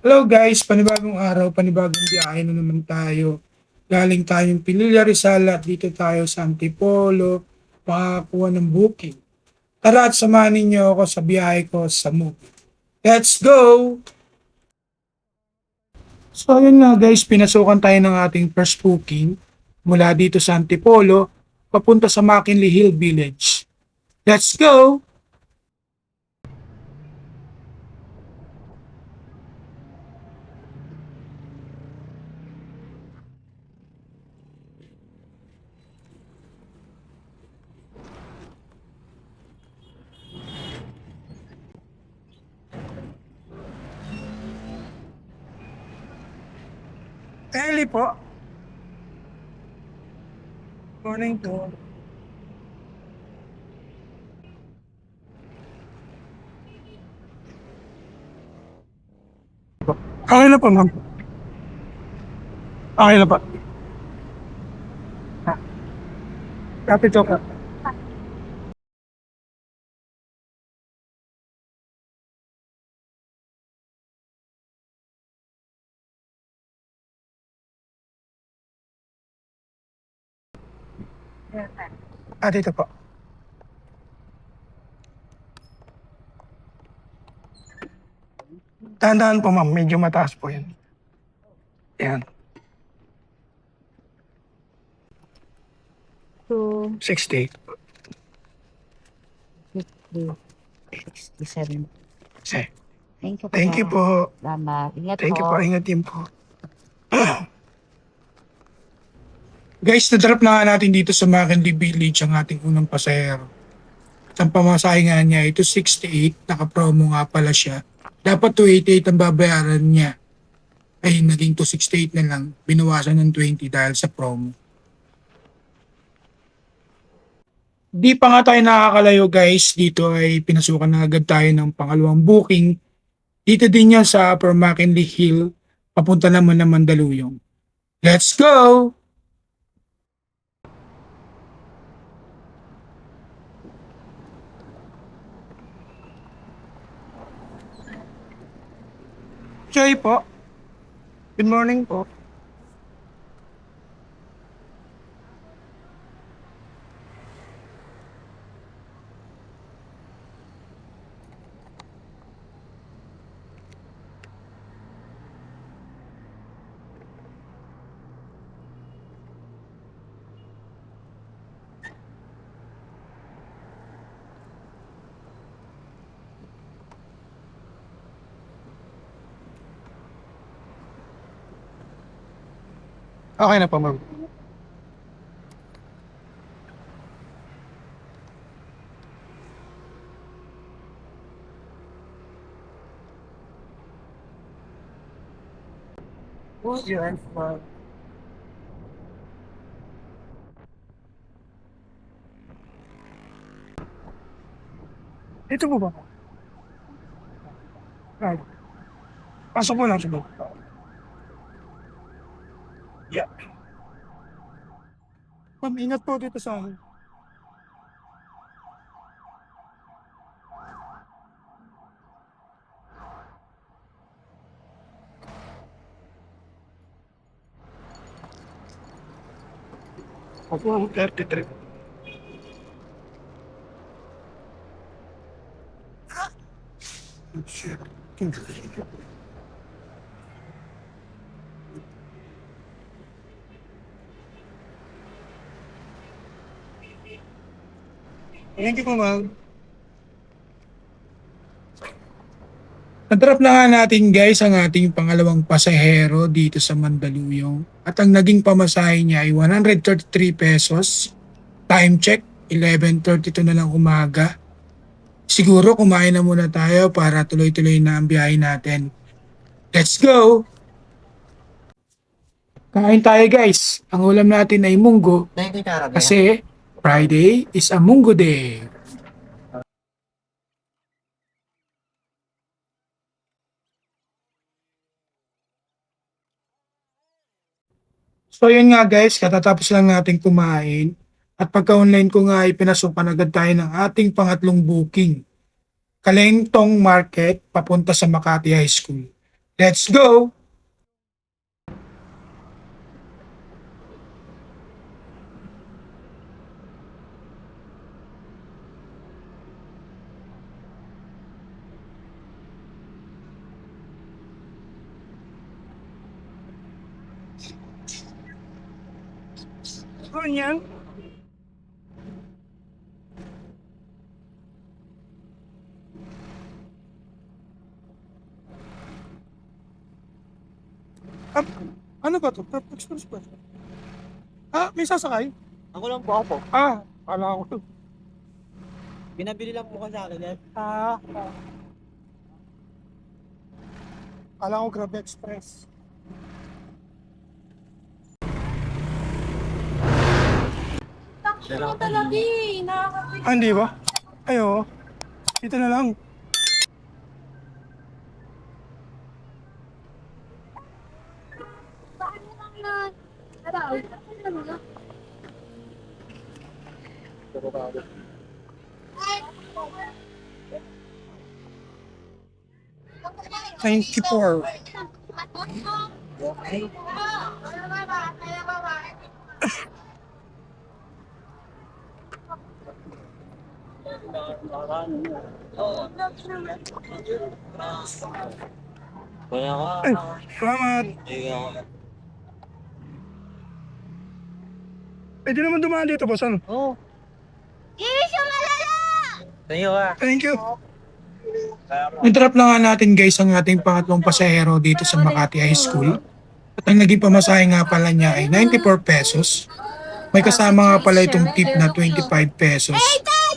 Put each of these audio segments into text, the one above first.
Hello guys, panibagong araw, panibagong biyahe na naman tayo. Galing tayong Pililla Rizal at dito tayo sa Antipolo, makakuha ng booking. Tara at samahan ninyo ako sa biyahe ko sa movie. Let's go! So yun nga guys, pinasukan tayo ng ating first booking mula dito sa Antipolo, papunta sa McKinley Hill Village. Let's go! Ellie po. Morning po. Okay na po ma'am. Okay na po. Kapit ko. Dito po. Tandaan po ma'am, medyo mataas po yan. Yan, Two, 68. 50, 67. Sige. Thank you po. Thank you po. Salamat. Ingat Thank you po. po. Ingat din po. Guys, na-drop na nga natin dito sa McKinley Village ang ating unang pasahero. At ang pamasahe nga niya, ito 68. Naka-promo nga pala siya. Dapat 288 ang babayaran niya. Ay, naging 268 na lang. Binawasan ng 20 dahil sa promo. Di pa nga tayo nakakalayo guys. Dito ay pinasukan na agad tayo ng pangalawang booking. Dito din yan sa Upper McKinley Hill. Papunta naman ng Mandaluyong. Let's go! Joy po. Good morning po. Okay na po, ma'am. Who's your for? Ito po ba? Right. Pasok po lang sa loob. Yeah. Ma'am, ingat po dito sa akin. Opo, 33. Shit. Thank you po, ma'am. Na-drop na nga natin guys ang ating pangalawang pasahero dito sa Mandaluyong. At ang naging pamasahe niya ay 133 pesos. Time check, 11:32 na lang umaga. Siguro kumain na muna tayo para tuloy-tuloy na ang biyahe natin. Let's go! Kain tayo guys. Ang ulam natin ay munggo kasi Friday is a munggo day. So yun nga guys, katatapos lang natin kumain at pagka-online ko nga ay pinasukan agad tayo ng ating pangatlong booking. Kalentong Market papunta sa Makati High School. Let's go! Ganyan. Ano ba to? Express ba? May sasakay? Ako lang po ako. Kala ko. Pinabili lang po ka sa akin yan. Kala ko Grab Express. Takbo talaga eh. Nakakapit. Hindi ba? Ayo. Dito na lang. Paano lang na? Araw. Ano na? 94. Kaya ka. Salamat. Pwede naman dumaan dito, boss. Ano? Oo. Ilis yung malala! Sa'yo ka. Thank you. Natrap na nga natin guys ang ating pangatlong pasahero dito sa Makati High School. At ang naging pamasahe nga pala niya ay 94 pesos. May kasama nga pala itong tip na 25 pesos.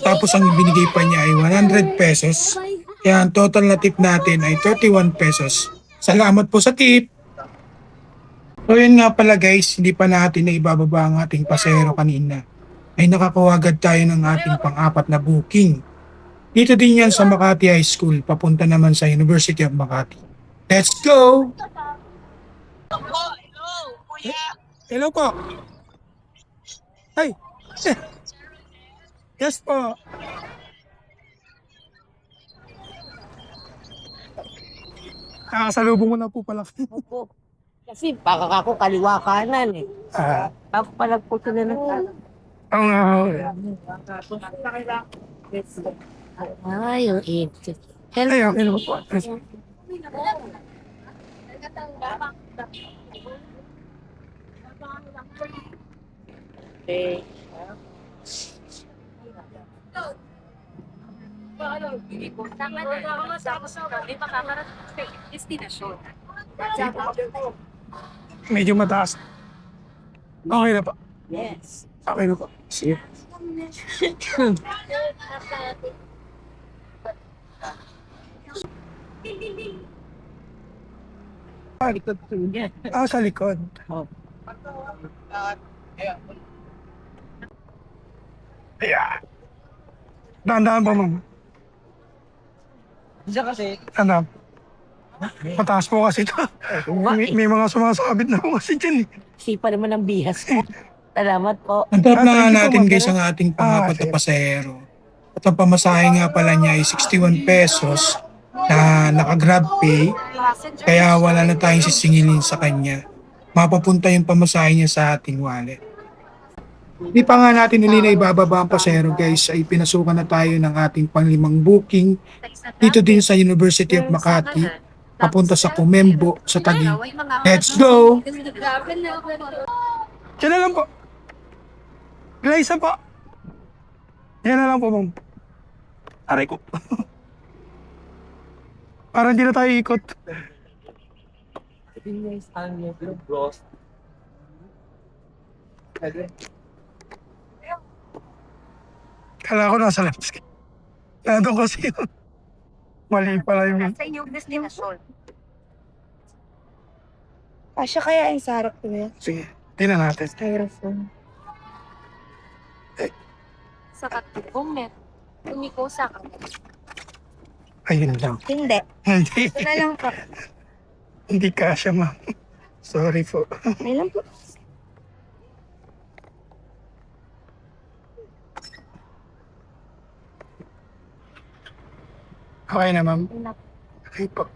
Tapos ang ibinigay pa niya ay 100 pesos. Kaya ang total na tip natin ay 31 pesos. Salamat po sa tip! So yun nga pala guys, hindi pa natin na ibababa ang ating pasahero kanina. Ay nakakuha agad tayo ng ating pang-apat na booking. Dito din yan sa Makati High School, papunta naman sa University of Makati. Let's go! Hello po. Ay. Yes po. Nakasalubong ko na po pala. Opo. Kasi baka ako kaliwa kanan eh. Bago pa lang po sila ng Oo nga ho. Ay, yung 8. Ay, okay naman po. Okay. Medyo mataas. Okay na po. Yes. Okay na po. Sige. Likod po niya. Sa likod. Oh. Ayan. Dahan-dahan pa, ma'am. Diyan kasi. Dahan-dahan. Mataas po kasi ito. May mga sumasabit na po kasi dyan eh. Sipa naman ang bihas ko. Salamat po. Natrap na nga Thank you po, natin ma'am. guys ang ating pangapat na pasahero. At ang pamasahe nga pala niya ay 61 pesos na naka-grab pay. Kaya wala na tayong sisingilin sa kanya. Mapapunta yung pamasahe niya sa ating wallet. Di pa nga natin uli na ibababa ang pasahero guys, ay pinasukan na tayo ng ating panglimang booking dito din sa University of Makati, papunta sa Comembo, sa Taguig. Let's go! Diyan na lang po. Glaisa po. Yan na lang po, ma'am. Aray ko. Parang hindi na tayo ikot. Bros. Kala ko nasa labas. Nandun kasi yun. Mali pala yung... Sa inyong destinasyon. Asya kaya yung sarap ko yan? Sige, tingnan natin. Styrofoam. Sa katubong net. Tumiko sa Ayun lang. Hindi. Hindi. Ito na lang po. Hindi kasya, ma'am. Sorry po. May lang po. Okay na, ma'am. Okay po.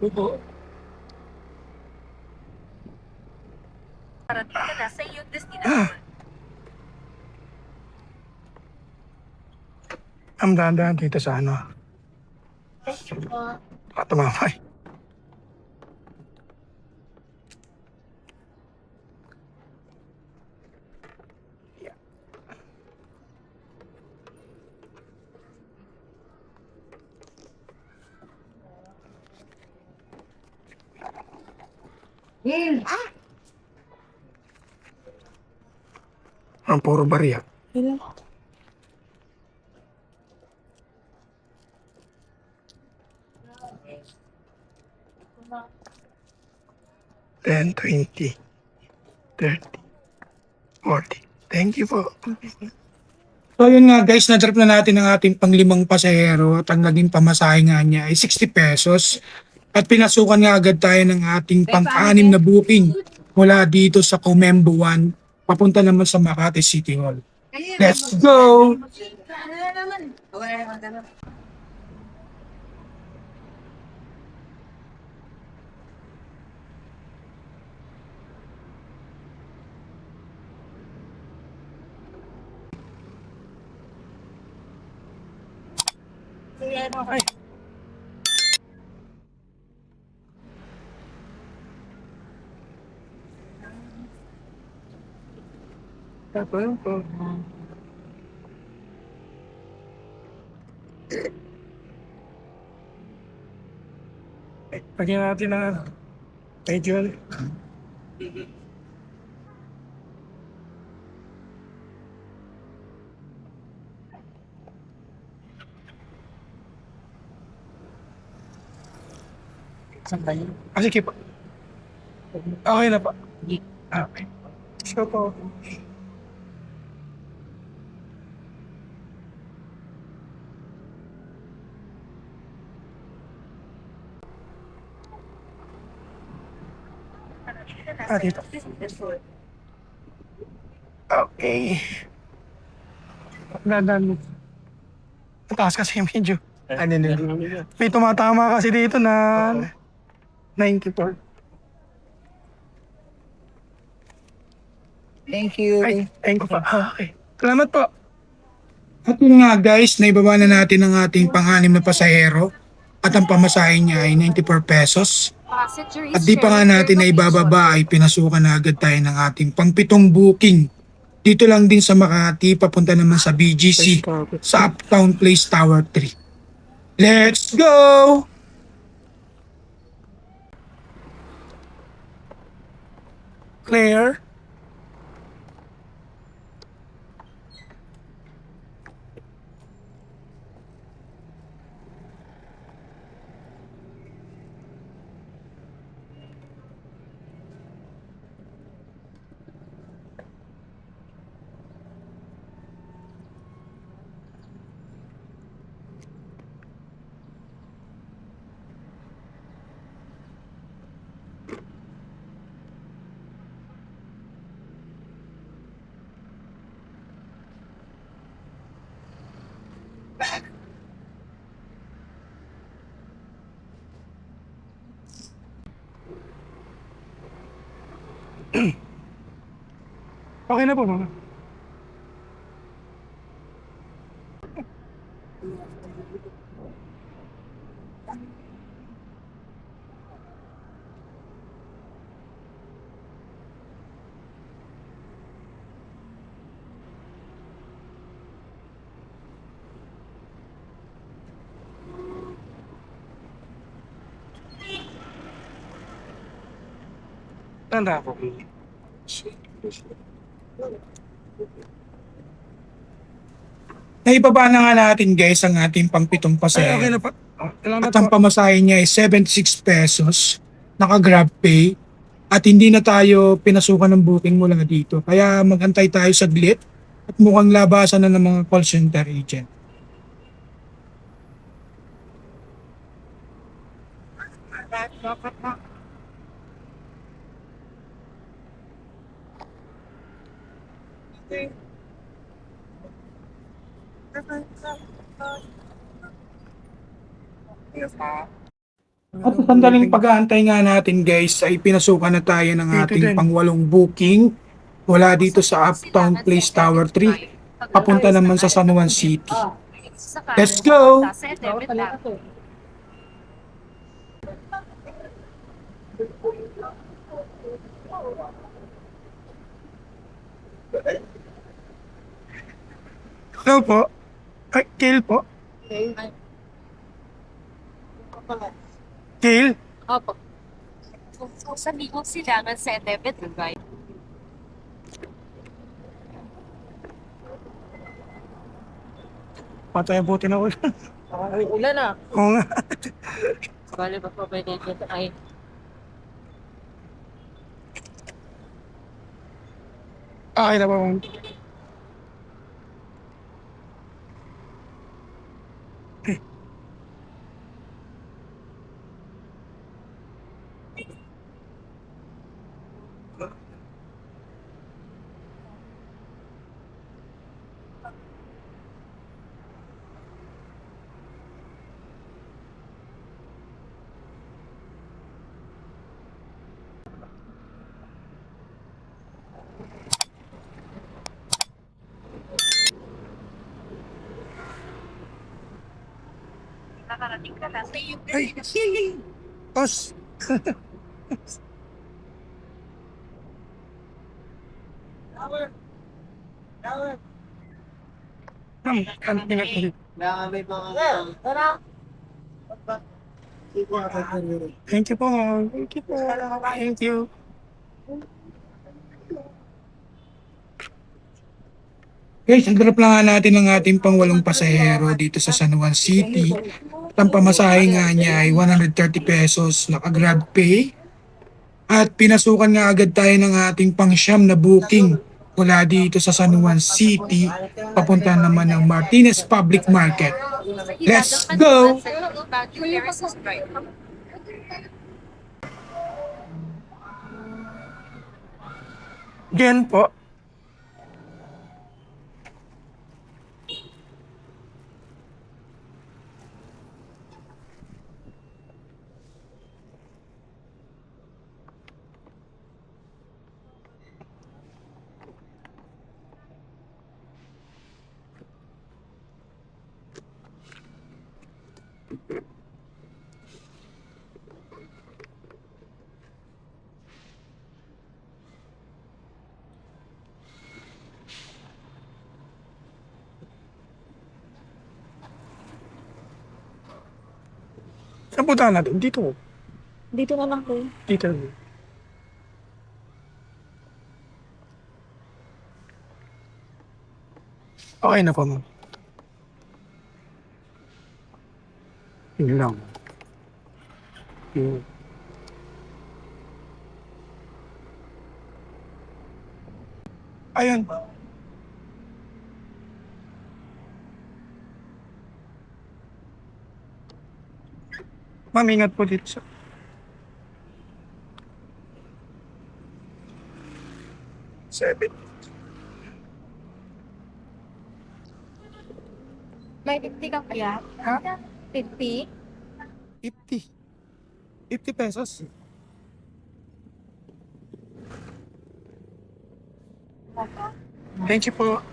Opo. Parating ka na sa iyong destinasyon. Ang dahan-dahan dito sa ano. Baka tumamay. Ang puro bariya. Ilan? Ten, 20, 30, 40. Thank you po. So yun nga guys, na-drop na natin ang ating panglimang pasahero at ang naging pamasahe nga niya ay 60 pesos. At pinasukan nga agad tayo ng ating pang-anim na booking mula dito sa Comembo 1 papunta naman sa Makati City Hall. Let's go! Ay. Lagyan natin ng ano, medyo saan tayo? Sige po. Okay na po. Okay. So po. Dito. Okay. Dadan. Mataas kasi medyo. Ano na? May tumatama kasi dito na 94. Thank you. Ay, thank you pa. Okay. Salamat po. At yun nga guys, naibaba na natin ang ating pang-anim na pasahero at ang pamasahe niya ay 94 pesos. Passenger is At di pa nga sharing natin na their location. ibababa ay pinasukan na agad tayo ng ating pang-pitong booking. Dito lang din sa Makati, papunta naman sa BGC, sa Uptown Place Tower 3. Let's go! Claire? Okay na po, mga. Tanda po. Naibaba na nga natin guys ang ating pang-pitong pasahero. Okay na po. At ang pamasahe niya ay 76 pesos. Naka-Grab Pay. At hindi na tayo pinasukan ng booking mula dito. Kaya magantay tayo saglit. At mukhang labasan na ng mga call center agent. At sa sandaling pag-aantay nga natin guys ay pinasukan na tayo ng ating pangwalong booking mula dito sa Uptown Place Tower 3 papunta naman sa San Juan City. Let's go! Hello po. Ay, Kale po. Kale? Opo. Kung sabi ko sila nga sa debit, right? Patay ang buti na ulan. Ay, ulan ah. Oo nga. Bali ba pa pwede dito ay Okay na ba, ma'am? Nakarating ka na sa iyo. Ay, Os. Ma'am, May mga... Tara. thank you po, ma'am. Thank you po. Thank you. Guys, ang drop lang nga natin ng ating pangwalong pasahero dito sa San Juan City. At ang pamasahe nga niya ay 130 pesos naka-Grab Pay. At pinasukan nga agad tayo ng ating pangsyam na booking mula dito sa San Juan City papunta naman ng Martinez Public Market. Let's go! Again po. Saan punta natin? Dito. Dito na lang po. Dito. Okay na po, ma'am. Yun lang. Yun. Ayan. Ma'am, ingat po dito sa... Seven. May 50 ka kaya? Ha? 50? 50. 50 pesos. Thank you po.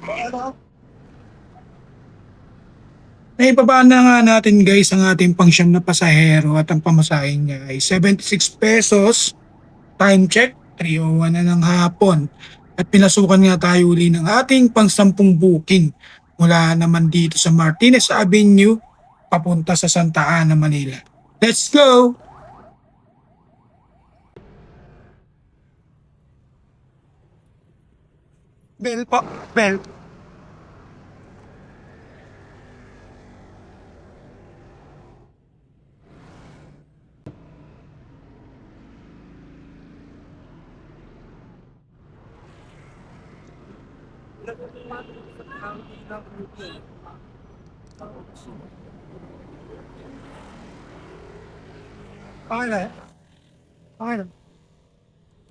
Naibabaan na nga natin guys ang ating pangsyam na pasahero at ang pamasahe niya ay 76 pesos. Time check, 3:01 na ng hapon. At pinasukan nga tayo uli ng ating pang-10 booking mula naman dito sa Martinez Avenue papunta sa Santa Ana, Manila. Let's go! Bell po, bell. Okay na. Okay na.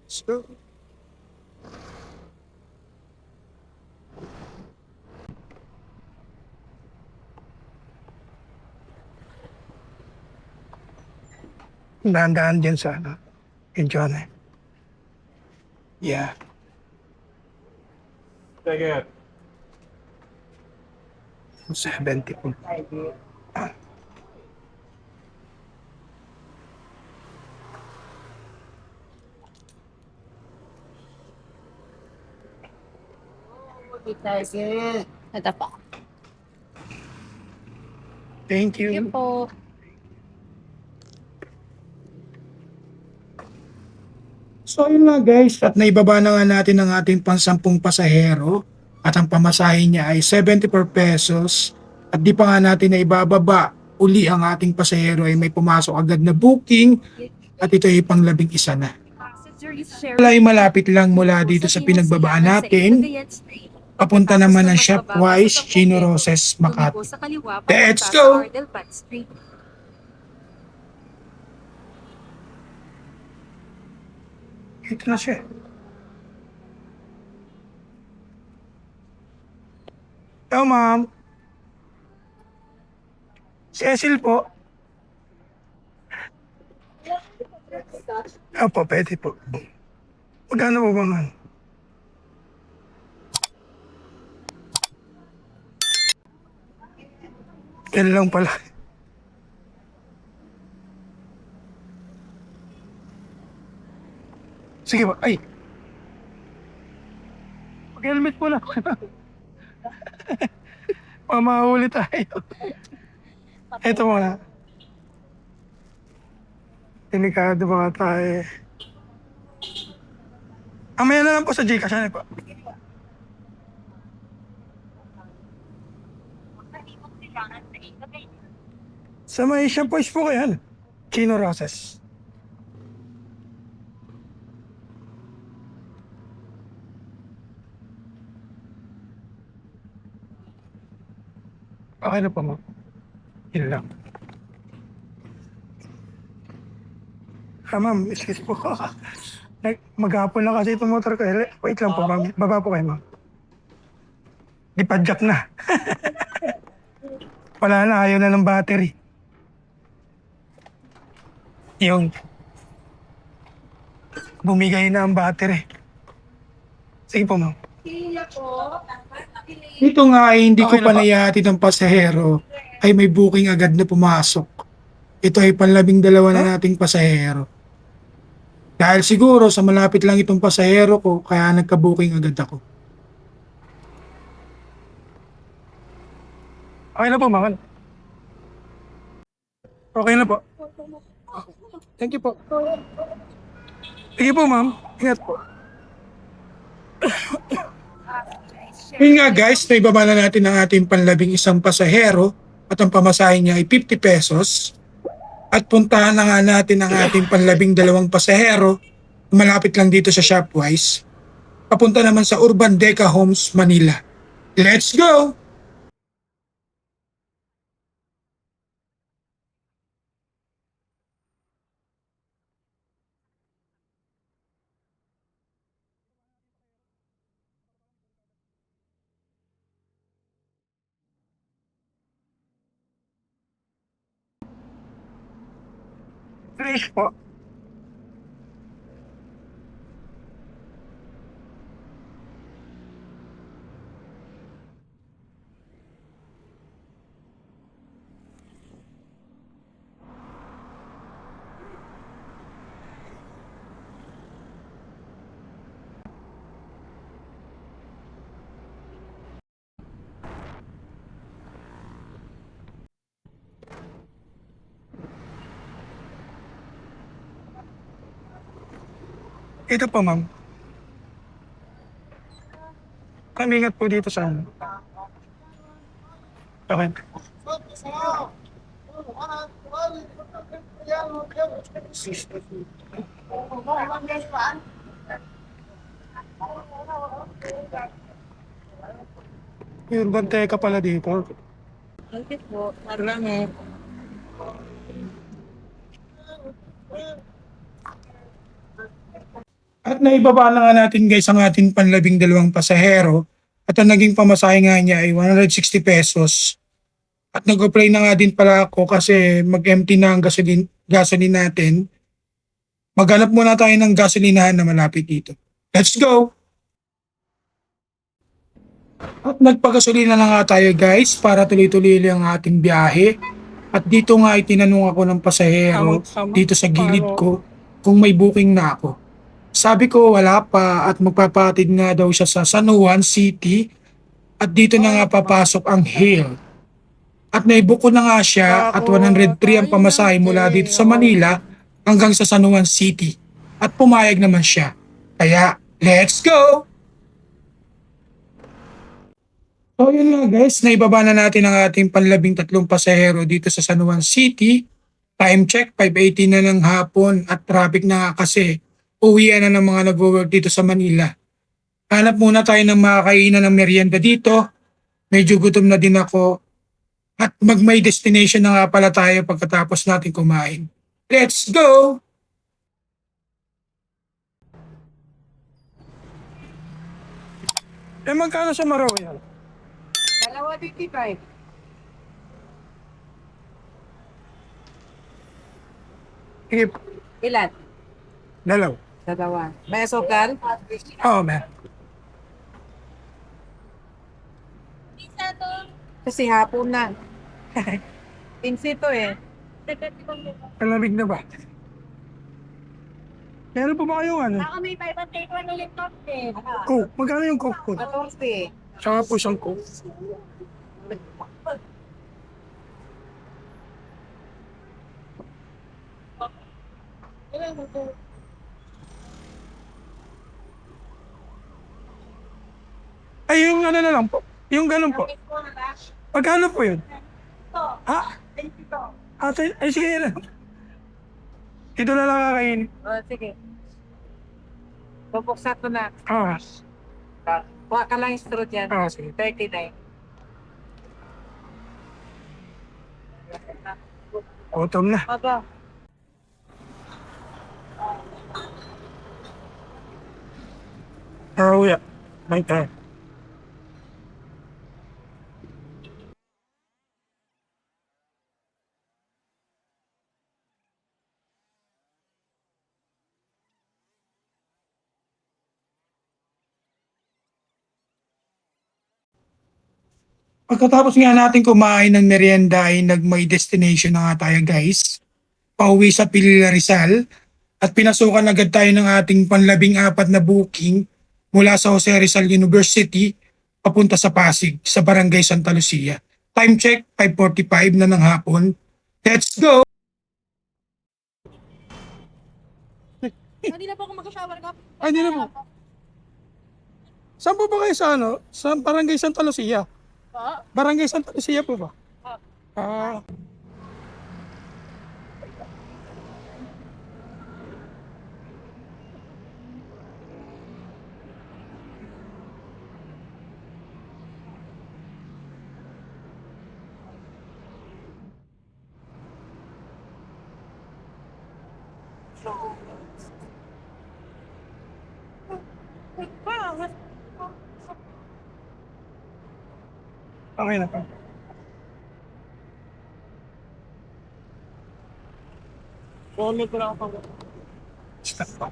Let's go. Dahan-dahan dyan sa ano, kay John eh. Yeah. Sige. 70 po. Ito pa. Thank you. Yun po. So yun nga guys, at naibaba na nga natin ang ating pansampung pasahero at ang pamasahe niya ay 74 pesos at di pa nga natin na ibababa uli ang ating pasahero ay may pumasok agad na booking at ito ay pang-11 na. Wala ay malapit lang mula dito sa pinagbabaan natin. Papunta naman ng Shopwise, Chino Roses, Makati. Let's go! Ito na siya. Hello, ma'am. Cecil po. Opo, pwede po. Magkano po ba nga? Yan lang pala. Sige ba? Ay! Mag-helmet po na. Mamahuli tayo. Ito muna. Delikado mga tayo. Amaya na lang po sa Gcash. Ano po? Sa may shampoos po kayo. Chino Roses. Okay na po, ma'am. Yun lang. Ma'am, excuse po. Maghapon lang kasi itong motor ko. Wait lang po, ma'am. Baba po kayo, ma'am. Ipadjak na. Wala na, ayaw na ng battery. Yung bumigay na ang battery. Sige po, ma'am. Ito nga ay hindi ko Okay pa na ba? nayahatid ang pasahero ay may booking agad na pumasok. Ito ay panlabing dalawa na nating pasahero. Dahil siguro sa malapit lang itong pasahero ko kaya nagka-booking agad ako. Okay na po, ma'am. Okay na po. Thank you po. Sige po, ma'am. Ingat po. Yun nga guys, naibaba na natin ang ating panlabing isang pasahero at ang pamasahe niya ay 50 pesos. At puntahan na nga natin ang ating panlabing dalawang pasahero malapit lang dito sa Shopwise. Papunta naman sa Urban Deca Homes, Manila. Let's go! Fresh po. Ito po, ma'am. Kami ingat po dito sa ano. Okay. Yung Banteca pala dito. Okay po. Salamat. At naibaba na nga natin guys ang ating panlabing dalawang pasahero at ang naging pamasahe nga niya ay 160 pesos. At nag-apply na nga din pala ako kasi mag-empty na ang gasoline natin. Maghanap muna tayo ng gasolinahan na malapit dito. Let's go! At nagpagasolina na nga tayo guys para tuloy-tuloy lang ang ating biyahe. At dito nga ay tinanong ako ng pasahero dito sa gilid ko kung may booking na ako. Sabi ko wala pa at magpapatid nga daw siya sa San Juan City at dito na nga papasok ang Hill. At naibook ko na nga siya at 103 ang pamasahe mula dito sa Manila hanggang sa San Juan City. At pumayag naman siya. Kaya, let's go! So yun nga guys, naibaba na natin ang ating panlabing-3 pasahero dito sa San Juan City. Time check, 5:18 na ng hapon at traffic na nga kasi uwian na ng mga nag-work dito sa Manila. Hanap muna tayo ng makakainan ng merienda dito. Medyo gutom na din ako. At mag-may destination na nga pala tayo pagkatapos natin kumain. Let's go! Magkano sa Maraw yan? Dalawa 55. Sige, Ilan? dalaw. Dalawa. May asukal? Oo, man. Kasi hapon na. Pinsito eh. Malamig na ba? Meron pa ba kayong ano? Baka may 5 and take 1 ulit eh. Coke. Magkano yung Coke po? 14. Tsaka po isang Coke. Ay, yung ano na lang po. Yung ganun po. Magkano po yun? Ha? Ate, ay sige na. Ito na lang kakainin. Sige. Bubuksan ko na. Ah, Kuha ka lang yung straw dyan. sige. 39. Autumn na. Aba. Oh, yeah. May time. Pagkatapos nga natin kumain ng merienda ay nag-may destination na nga tayo guys. Pauwi sa Pilila Rizal at pinasukan agad tayo ng ating panlabing-4 na booking mula sa Jose Rizal University papunta sa Pasig sa Barangay Santa Lucia. Time check, 5:45 na ng hapon. Let's go! Hindi na po ako mag-shower ka. Ay, hindi na po. Saan po ba kayo sa ano? Sa Barangay Santa Lucia? Barangay Santa Lucia po ba? Ah. Okay na po. Comment ko lang ako. Stop po.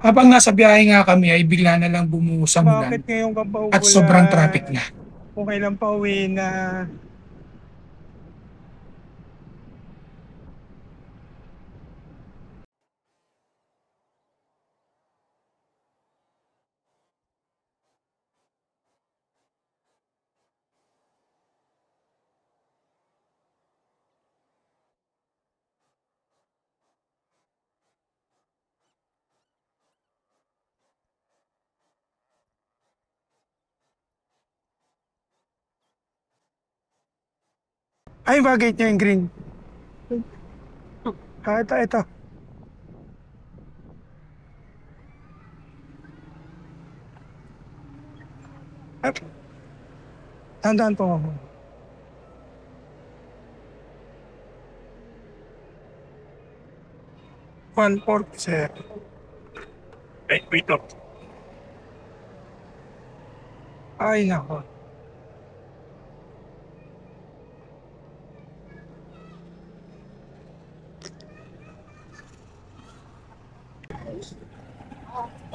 Habang nasa biyahe nga kami ay bigla na lang bumuhos ang ulan Bakit ngayon ka pa at sobrang traffic na. Okay lang pa uwi na. Ay, bagay niya yung green. Ah, ito. Ah, tandaan po ako. One port, sir. Wait up. Ay, nako.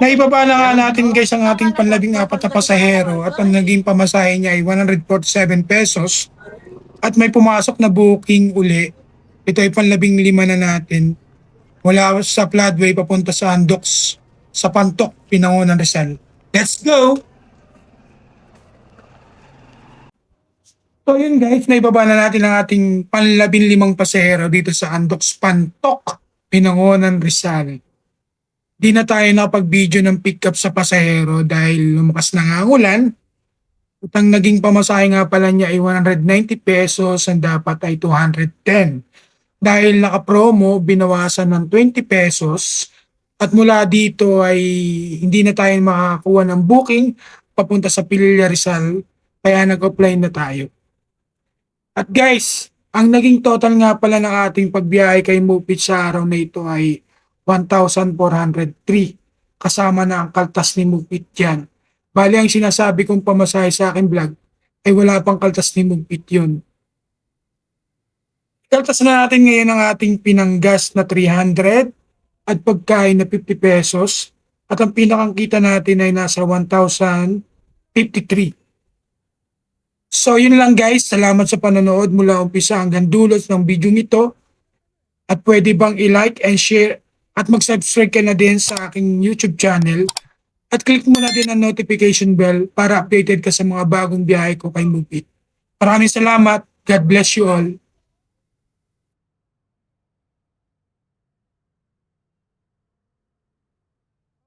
Naibaba na nga natin guys ang ating panlabing-4 na pasahero at ang naging pamasahe niya ay 147 pesos at may pumasok na booking uli. Ito ay panlabing-5 na natin. Mula sa Floodway papunta sa Andox sa Pantok, Pinangonan, Rizal. Let's go! So yun guys, naibaba na natin ang ating panlabing-5 pasahero dito sa Andox, Pantok, Pinangonan, Rizal. Di na tayo nakapag-video ng pick-up sa pasahero dahil lumakas na nga ang ulan. At ang naging pamasahe nga pala niya ay 190 pesos, ang dapat ay 210. Dahil naka-promo, binawasan ng 20 pesos. At mula dito ay hindi na tayo makakakuha ng booking papunta sa Pililla, Rizal. Kaya nag-apply na tayo. At guys, ang naging total nga pala ng ating pagbiyahe kay Mupit sa araw na ito ay 1,403. Kasama na ang kaltas ni Mupit dyan. Bali ang sinasabi kong pamasahe sa aking vlog ay wala pang kaltas ni Mupit yun. Kaltas na natin ngayon ang ating pinanggas na 300 at pagkain na 50 pesos at ang pinakang kita natin ay nasa 1,053. So yun lang guys, salamat sa panonood mula umpisa hanggang dulot ng video nito at pwede bang i-like and share at mag-subscribe ka na din sa aking YouTube channel at click mo na din ang notification bell para updated ka sa mga bagong biyahe ko kay Mupit. Maraming salamat. God bless you all.